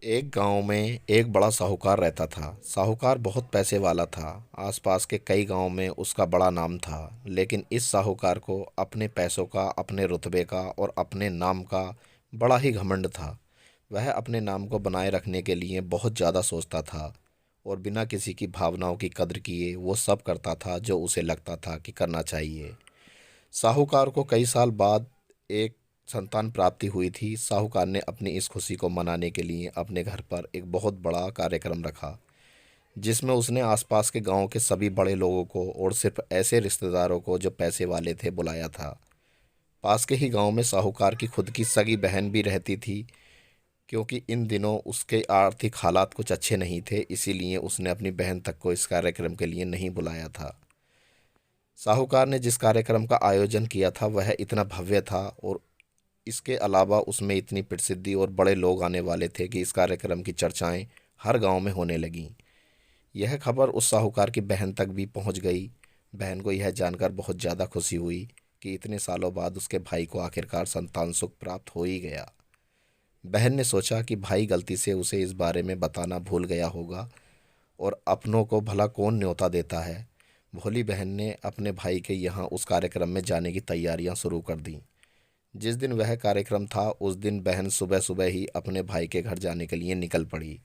एक गांव में एक बड़ा साहूकार रहता था। साहूकार बहुत पैसे वाला था। आसपास के कई गांव में उसका बड़ा नाम था। लेकिन इस साहूकार को अपने पैसों का, अपने रुतबे का और अपने नाम का बड़ा ही घमंड था। वह अपने नाम को बनाए रखने के लिए बहुत ज़्यादा सोचता था और बिना किसी की भावनाओं की कद्र किए वो सब करता था जो उसे लगता था कि करना चाहिए। साहूकार को कई साल बाद एक संतान प्राप्ति हुई थी। साहूकार ने अपनी इस खुशी को मनाने के लिए अपने घर पर एक बहुत बड़ा कार्यक्रम रखा, जिसमें उसने आसपास के गांव के सभी बड़े लोगों को और सिर्फ ऐसे रिश्तेदारों को जो पैसे वाले थे बुलाया था। पास के ही गांव में साहूकार की खुद की सगी बहन भी रहती थी। क्योंकि इन दिनों उसके आर्थिक हालात कुछ अच्छे नहीं थे, इसीलिए उसने अपनी बहन तक को इस कार्यक्रम के लिए नहीं बुलाया था। साहूकार ने जिस कार्यक्रम का आयोजन किया था वह इतना भव्य था और इसके अलावा उसमें इतनी प्रसिद्धि और बड़े लोग आने वाले थे कि इस कार्यक्रम की चर्चाएं हर गांव में होने लगीं। यह खबर उस साहूकार की बहन तक भी पहुंच गई। बहन को यह जानकर बहुत ज़्यादा खुशी हुई कि इतने सालों बाद उसके भाई को आखिरकार संतान सुख प्राप्त हो ही गया। बहन ने सोचा कि भाई गलती से उसे इस बारे में बताना भूल गया होगा और अपनों को भला कौन न्योता देता है। भोली बहन ने अपने भाई के यहाँ उस कार्यक्रम में जाने की तैयारियां शुरू कर दी। जिस दिन वह कार्यक्रम था उस दिन बहन सुबह सुबह ही अपने भाई के घर जाने के लिए निकल पड़ी।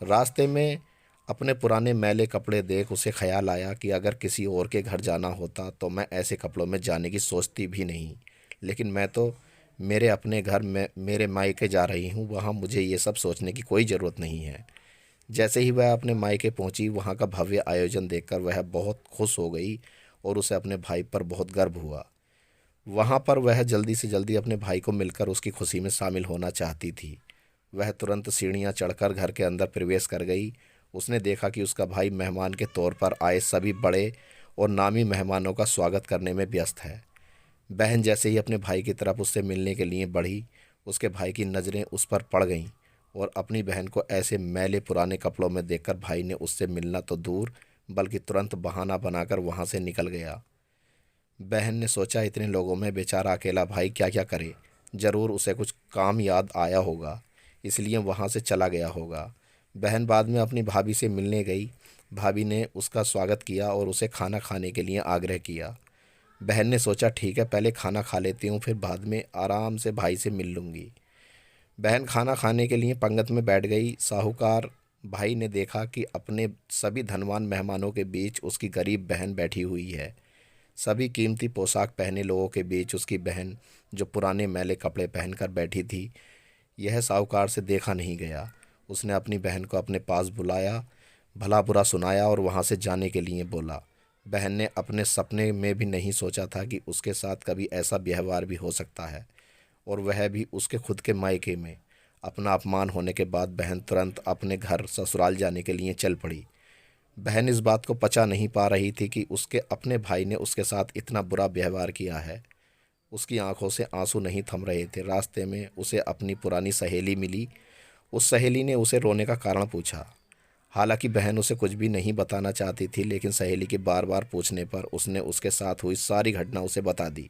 रास्ते में अपने पुराने मैले कपड़े देख उसे ख्याल आया कि अगर किसी और के घर जाना होता तो मैं ऐसे कपड़ों में जाने की सोचती भी नहीं, लेकिन मैं तो मेरे अपने घर में मेरे मायके जा रही हूँ, वहाँ मुझे ये सब सोचने की कोई ज़रूरत नहीं है। जैसे ही वह अपने मायके पहुंची, वहाँ का भव्य आयोजन देखकर वह बहुत खुश हो गई और उसे अपने भाई पर बहुत गर्व हुआ। वहाँ पर वह जल्दी से जल्दी अपने भाई को मिलकर उसकी खुशी में शामिल होना चाहती थी। वह तुरंत सीढ़ियाँ चढ़कर घर के अंदर प्रवेश कर गई। उसने देखा कि उसका भाई मेहमान के तौर पर आए सभी बड़े और नामी मेहमानों का स्वागत करने में व्यस्त है। बहन जैसे ही अपने भाई की तरफ उससे मिलने के लिए बढ़ी, उसके भाई की नज़रें उस पर पड़ गईं और अपनी बहन को ऐसे मैले पुराने कपड़ों में देखकर भाई ने उससे मिलना तो दूर बल्कि तुरंत बहाना बनाकर वहाँ से निकल गया। बहन ने सोचा इतने लोगों में बेचारा अकेला भाई क्या क्या करे, ज़रूर उसे कुछ काम याद आया होगा, इसलिए वहाँ से चला गया होगा। बहन बाद में अपनी भाभी से मिलने गई। भाभी ने उसका स्वागत किया और उसे खाना खाने के लिए आग्रह किया। बहन ने सोचा ठीक है, पहले खाना खा लेती हूँ, फिर बाद में आराम से भाई से मिल लूँगी। बहन खाना खाने के लिए पंगत में बैठ गई। साहूकार भाई ने देखा कि अपने सभी धनवान मेहमानों के बीच उसकी गरीब बहन बैठी हुई है। सभी कीमती पोशाक पहने लोगों के बीच उसकी बहन जो पुराने मैले कपड़े पहनकर बैठी थी, यह साहूकार से देखा नहीं गया। उसने अपनी बहन को अपने पास बुलाया, भला बुरा सुनाया और वहाँ से जाने के लिए बोला। बहन ने अपने सपने में भी नहीं सोचा था कि उसके साथ कभी ऐसा व्यवहार भी हो सकता है, और वह भी उसके खुद के मायके में। अपना अपमान होने के बाद बहन तुरंत अपने घर ससुराल जाने के लिए चल पड़ी। बहन इस बात को पचा नहीं पा रही थी कि उसके अपने भाई ने उसके साथ इतना बुरा व्यवहार किया है। उसकी आंखों से आंसू नहीं थम रहे थे। रास्ते में उसे अपनी पुरानी सहेली मिली। उस सहेली ने उसे रोने का कारण पूछा। हालांकि बहन उसे कुछ भी नहीं बताना चाहती थी, लेकिन सहेली के बार बार पूछने पर उसने उसके साथ हुई सारी घटना उसे बता दी।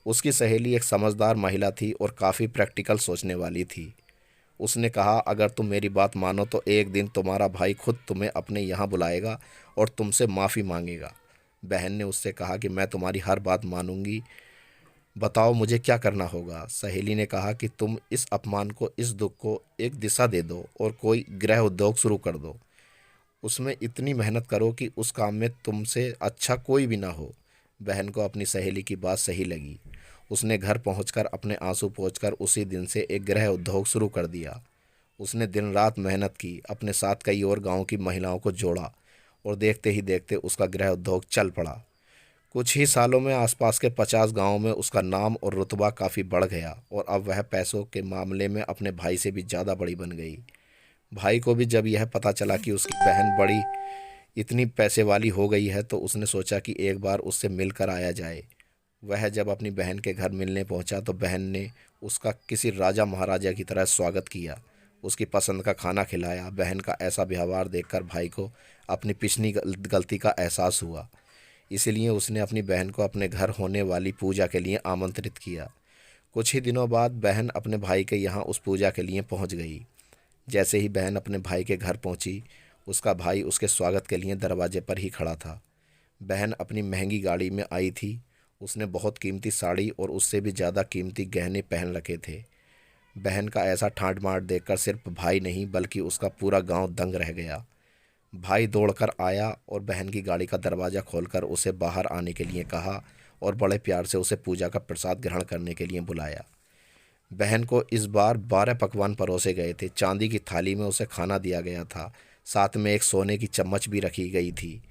उसकी सहेली एक समझदार महिला थी और काफ़ी प्रैक्टिकल सोचने वाली थी। उसने कहा अगर तुम मेरी बात मानो तो एक दिन तुम्हारा भाई खुद तुम्हें अपने यहाँ बुलाएगा और तुमसे माफ़ी मांगेगा। बहन ने उससे कहा कि मैं तुम्हारी हर बात मानूंगी, बताओ मुझे क्या करना होगा। सहेली ने कहा कि तुम इस अपमान को, इस दुख को एक दिशा दे दो और कोई गृह उद्योग शुरू कर दो। उसमें इतनी मेहनत करो कि उस काम में तुमसे अच्छा कोई भी ना हो। बहन को अपनी सहेली की बात सही लगी। उसने घर पहुंचकर अपने आंसू पोंछकर उसी दिन से एक गृह उद्योग शुरू कर दिया। उसने दिन रात मेहनत की, अपने साथ कई और गांव की महिलाओं को जोड़ा और देखते ही देखते उसका गृह उद्योग चल पड़ा। कुछ ही सालों में आसपास के 50 गांवों में उसका नाम और रुतबा काफ़ी बढ़ गया और अब वह पैसों के मामले में अपने भाई से भी ज़्यादा बड़ी बन गई। भाई को भी जब यह पता चला कि उसकी बहन बड़ी इतनी पैसे वाली हो गई है तो उसने सोचा कि एक बार उससे मिलकर आया जाए। वह जब अपनी बहन के घर मिलने पहुंचा तो बहन ने उसका किसी राजा महाराजा की तरह स्वागत किया, उसकी पसंद का खाना खिलाया। बहन का ऐसा व्यवहार देखकर भाई को अपनी पिछली गलती का एहसास हुआ, इसलिए उसने अपनी बहन को अपने घर होने वाली पूजा के लिए आमंत्रित किया। कुछ ही दिनों बाद बहन अपने भाई के यहाँ उस पूजा के लिए पहुँच गई। जैसे ही बहन अपने भाई के घर पहुंची, उसका भाई उसके स्वागत के लिए दरवाजे पर ही खड़ा था। बहन अपनी महंगी गाड़ी में आई थी। उसने बहुत कीमती साड़ी और उससे भी ज़्यादा कीमती गहने पहन रखे थे। बहन का ऐसा ठाट माट देखकर सिर्फ भाई नहीं बल्कि उसका पूरा गांव दंग रह गया। भाई दौड़कर आया और बहन की गाड़ी का दरवाज़ा खोलकर उसे बाहर आने के लिए कहा और बड़े प्यार से उसे पूजा का प्रसाद ग्रहण करने के लिए बुलाया। बहन को इस बार 12 पकवान परोसे गए थे। चांदी की थाली में उसे खाना दिया गया था। साथ में एक सोने की चम्मच भी रखी गई थी।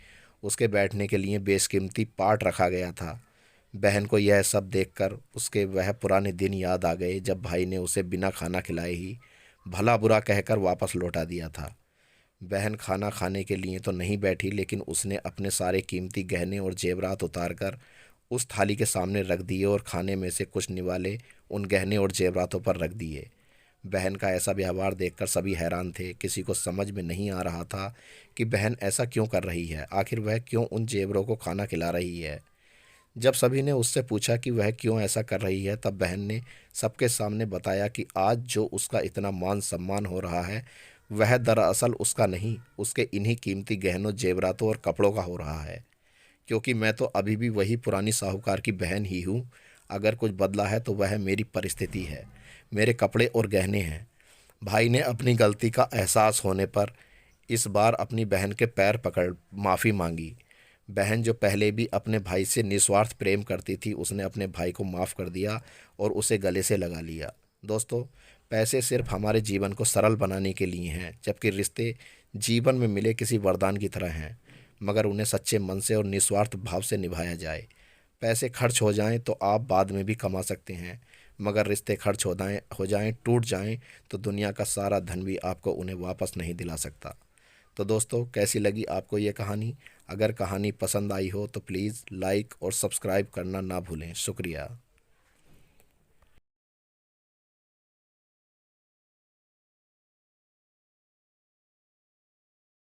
उसके बैठने के लिए बेशकीमती पाट रखा गया था। बहन को यह सब देखकर उसके वह पुराने दिन याद आ गए जब भाई ने उसे बिना खाना खिलाए ही भला बुरा कहकर वापस लौटा दिया था। बहन खाना खाने के लिए तो नहीं बैठी, लेकिन उसने अपने सारे कीमती गहने और जेवरात उतार कर उस थाली के सामने रख दिए और खाने में से कुछ निवाले उन गहने और जेवरातों पर रख दिए। बहन का ऐसा व्यवहार देखकर सभी हैरान थे। किसी को समझ में नहीं आ रहा था कि बहन ऐसा क्यों कर रही है। आखिर वह क्यों उन जेवरों को खाना खिला रही है। जब सभी ने उससे पूछा कि वह क्यों ऐसा कर रही है, तब बहन ने सबके सामने बताया कि आज जो उसका इतना मान सम्मान हो रहा है, वह दरअसल उसका नहीं, उसके इन्हीं कीमती गहनों, जेवरातों और कपड़ों का हो रहा है। क्योंकि मैं तो अभी भी वही पुरानी साहूकार की बहन ही हूँ। अगर कुछ बदला है तो वह मेरी परिस्थिति है, मेरे कपड़े और गहने हैं। भाई ने अपनी गलती का एहसास होने पर इस बार अपनी बहन के पैर पकड़ माफ़ी मांगी। बहन जो पहले भी अपने भाई से निस्वार्थ प्रेम करती थी, उसने अपने भाई को माफ़ कर दिया और उसे गले से लगा लिया। दोस्तों, पैसे सिर्फ हमारे जीवन को सरल बनाने के लिए हैं, जबकि रिश्ते जीवन में मिले किसी वरदान की तरह हैं, मगर उन्हें सच्चे मन से और निस्वार्थ भाव से निभाया जाए। पैसे खर्च हो जाएं तो आप बाद में भी कमा सकते हैं, मगर रिश्ते खर्च हो जाएं, टूट जाएं, तो दुनिया का सारा धन भी आपको उन्हें वापस नहीं दिला सकता। तो दोस्तों, कैसी लगी आपको ये कहानी? अगर कहानी पसंद आई हो तो प्लीज़ लाइक और सब्सक्राइब करना ना भूलें। शुक्रिया।